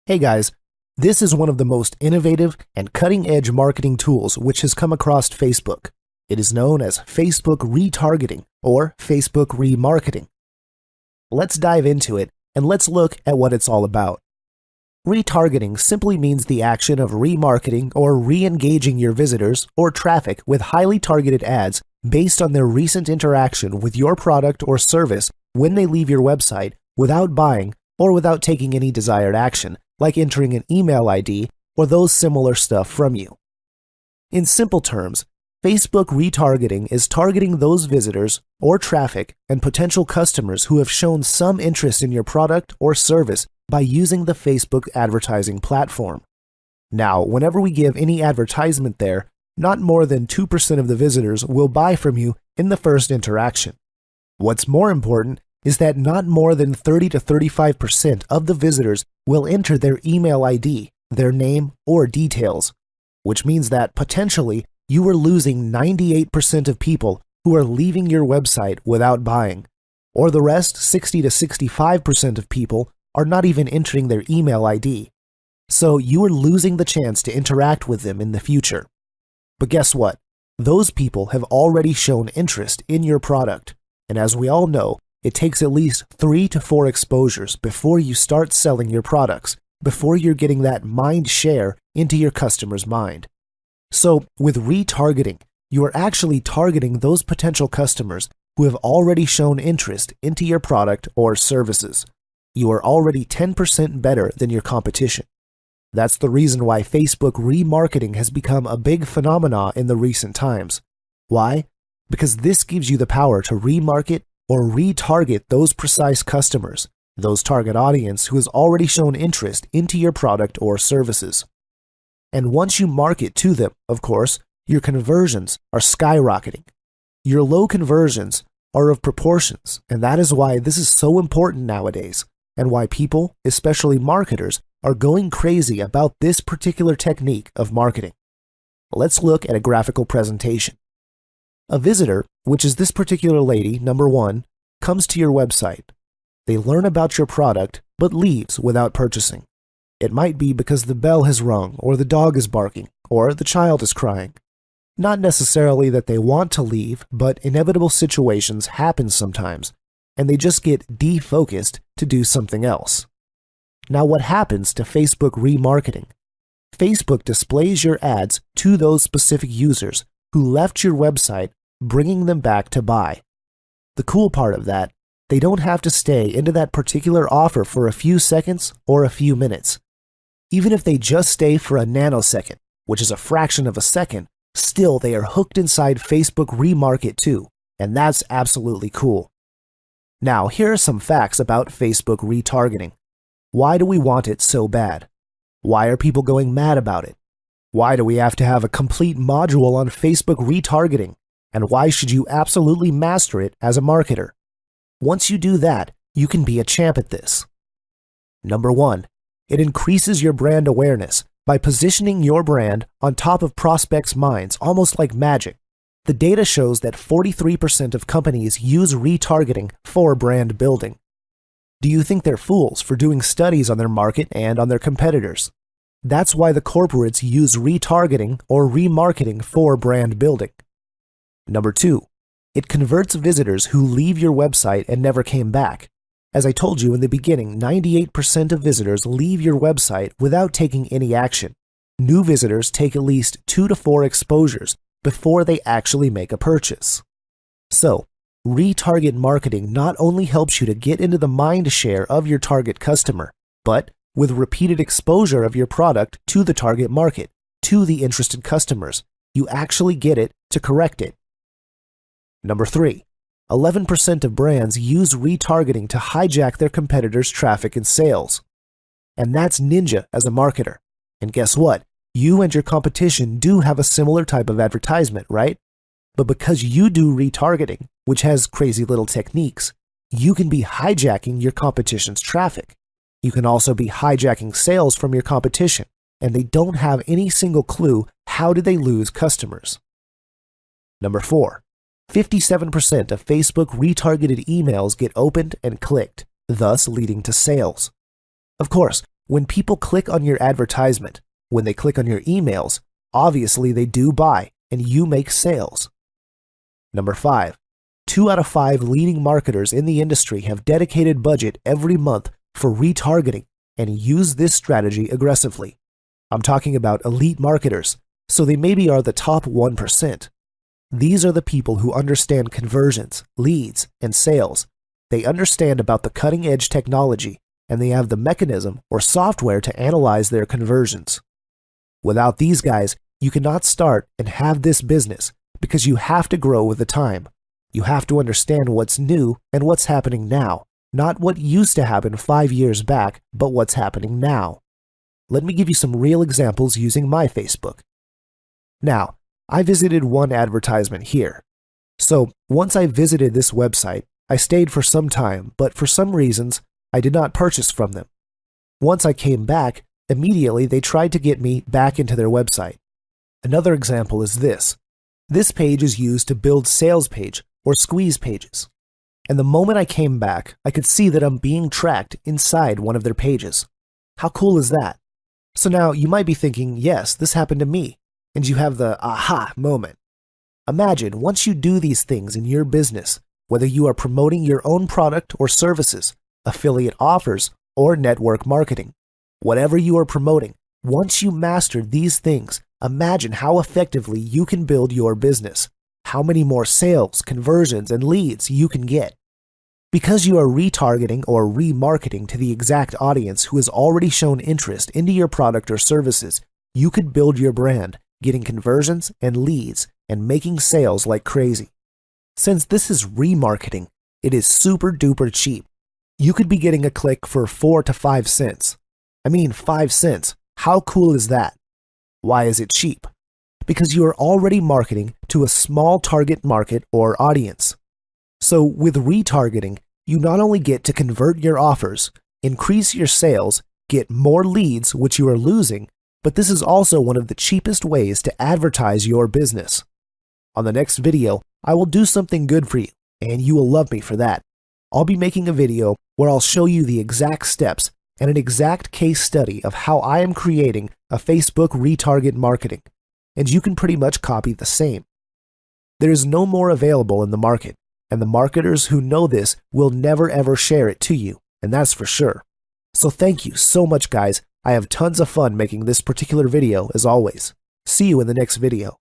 Hey guys, this is one of the most innovative and cutting-edge marketing tools which has come across Facebook. It is known as Facebook Retargeting or Facebook Remarketing. Let's dive into it and let's look at what it's all about. Retargeting simply means the action of remarketing or re-engaging your visitors or traffic with highly targeted ads based on their recent interaction with your product or service when they leave your website without buying or without taking any desired action, like entering an email ID or those similar stuff from you. In simple terms, Facebook retargeting is targeting those visitors or traffic and potential customers who have shown some interest in your product or service by using the Facebook advertising platform. Now, whenever we give any advertisement there, not more than 2% of the visitors will buy from you in the first interaction. What's more important is that not more than 30 to 35% of the visitors will enter their email ID, their name, or details, which means that potentially you are losing 98% of people who are leaving your website without buying, or the rest 60 to 65% of people are not even entering their email ID. So you are losing the chance to interact with them in the future. But guess what? Those people have already shown interest in your product, and as we all know, it takes at least 3 to 4 exposures before you start selling your products, before you're getting that mind share into your customer's mind. So with retargeting, you are actually targeting those potential customers who have already shown interest into your product or services. You are already 10% better than your competition. That's the reason why Facebook remarketing has become a big phenomenon in the recent times. Why? Because this gives you the power to remarket or retarget those precise customers, those target audience who has already shown interest into your product or services. And once you market to them, of course, your conversions are skyrocketing. Your low conversions are of proportions, and that is why this is so important nowadays, and why people, especially marketers, are going crazy about this particular technique of marketing. Let's look at a graphical presentation. A visitor, which is this particular lady, number 1, comes to your website. They learn about your product, but leaves without purchasing. It might be because the bell has rung, or the dog is barking, or the child is crying. Not necessarily that they want to leave, but inevitable situations happen sometimes, and they just get defocused to do something else. Now, what happens to Facebook remarketing? Facebook displays your ads to those specific users who left your website, bringing them back to buy. The cool part of that, they don't have to stay into that particular offer for a few seconds or a few minutes. Even if they just stay for a nanosecond, which is a fraction of a second, still they are hooked inside Facebook Remarket too, and that's absolutely cool. Now, here are some facts about Facebook retargeting. Why do we want it so bad? Why are people going mad about it? Why do we have to have a complete module on Facebook retargeting? And why should you absolutely master it as a marketer? Once you do that, you can be a champ at this. Number 1, it increases your brand awareness by positioning your brand on top of prospects' minds, almost like magic. The data shows that 43% of companies use retargeting for brand building. Do you think they're fools for doing studies on their market and on their competitors? That's why the corporates use retargeting or remarketing for brand building. Number 2, it converts visitors who leave your website and never came back. As I told you in the beginning, 98% of visitors leave your website without taking any action. New visitors take at least 2 to 4 exposures before they actually make a purchase. So, retarget marketing not only helps you to get into the mind share of your target customer, but with repeated exposure of your product to the target market, to the interested customers, you actually get it to correct it. Number 3, 11% of brands use retargeting to hijack their competitors' traffic and sales. And that's ninja as a marketer. And guess what? You and your competition do have a similar type of advertisement, right? But because you do retargeting, which has crazy little techniques, you can be hijacking your competition's traffic. You can also be hijacking sales from your competition, and they don't have any single clue how did they lose customers. Number 4, 57% of Facebook retargeted emails get opened and clicked, thus leading to sales. Of course, When people click on your advertisement, when they click on your emails, obviously they do buy and you make sales. Number 5. 2 out of 5 leading marketers in the industry have dedicated budget every month for retargeting and use this strategy aggressively. I'm talking about elite marketers, so they maybe are the top 1%. These are the people who understand conversions, leads, and sales. They understand about the cutting-edge technology, and they have the mechanism or software to analyze their conversions. Without these guys, you cannot start and have this business because you have to grow with the time. You have to understand what's new and what's happening now, not what used to happen 5 years back, but what's happening now. Let me give you some real examples using my Facebook. Now, I visited one advertisement here. So once I visited this website, I stayed for some time, but for some reasons, I did not purchase from them. Once I came back, immediately they tried to get me back into their website. Another example is this. This page is used to build sales page or squeeze pages. And the moment I came back, I could see that I'm being tracked inside one of their pages. How cool is that? So now you might be thinking, yes, this happened to me, and you have the aha moment. Imagine once you do these things in your business, whether you are promoting your own product or services, affiliate offers, or network marketing. Whatever you are promoting, once you master these things, imagine how effectively you can build your business, how many more sales, conversions, and leads you can get. Because you are retargeting or remarketing to the exact audience who has already shown interest into your product or services, you could build your brand, getting conversions and leads and making sales like crazy. Since this is remarketing, it is super duper cheap. You could be getting a click for 4 to 5 cents. I mean 5 cents. How cool is that? Why is it cheap? Because you are already marketing to a small target market or audience. So with retargeting, you not only get to convert your offers, increase your sales, get more leads which you are losing, but this is also one of the cheapest ways to advertise your business. On the next video, I will do something good for you, and you will love me for that. I'll be making a video where I'll show you the exact steps and an exact case study of how I am creating a Facebook retarget marketing, and you can pretty much copy the same. There is no more available in the market, and the marketers who know this will never ever share it to you, and that's for sure. So thank you so much, guys. I have tons of fun making this particular video as always. See you in the next video.